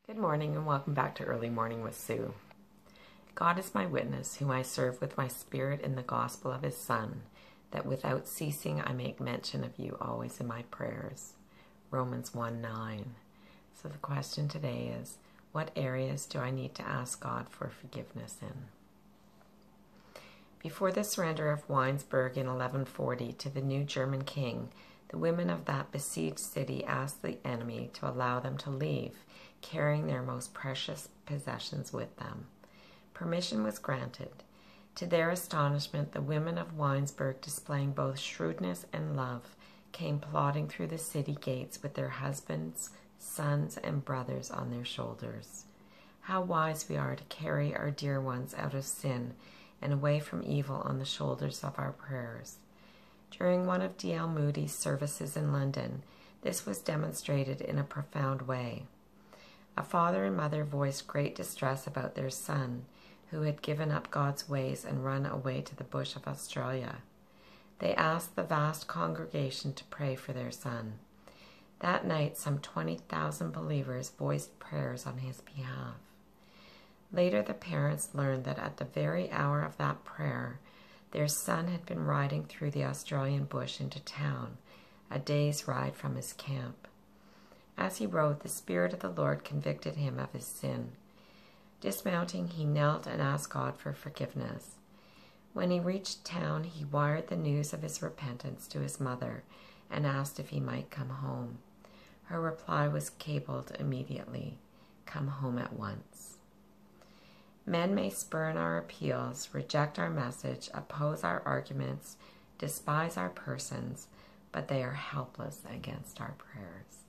Good morning and welcome back to Early Morning with Sue. God is my witness, whom I serve with my spirit in the gospel of his Son, that without ceasing I make mention of you always in my prayers. Romans 1:9. So the question today is, what areas do I need to ask God for forgiveness in? Before the surrender of Weinsberg in 1140 to the new German king, the women of that besieged city asked the enemy to allow them to leave, carrying their most precious possessions with them. Permission was granted. To their astonishment, the women of Weinsberg, displaying both shrewdness and love, came plodding through the city gates with their husbands, sons, and brothers on their shoulders. How wise we are to carry our dear ones out of sin and away from evil on the shoulders of our prayers. During one of D.L. Moody's services in London, this was demonstrated in a profound way. A father and mother voiced great distress about their son, who had given up God's ways and run away to the bush of Australia. They asked the vast congregation to pray for their son. That night, some 20,000 believers voiced prayers on his behalf. Later, the parents learned that at the very hour of that prayer, their son had been riding through the Australian bush into town, a day's ride from his camp. As he rode, the Spirit of the Lord convicted him of his sin. Dismounting, he knelt and asked God for forgiveness. When he reached town, he wired the news of his repentance to his mother and asked if he might come home. Her reply was cabled immediately, "Come home at once." Men may spurn our appeals, reject our message, oppose our arguments, despise our persons, but they are helpless against our prayers.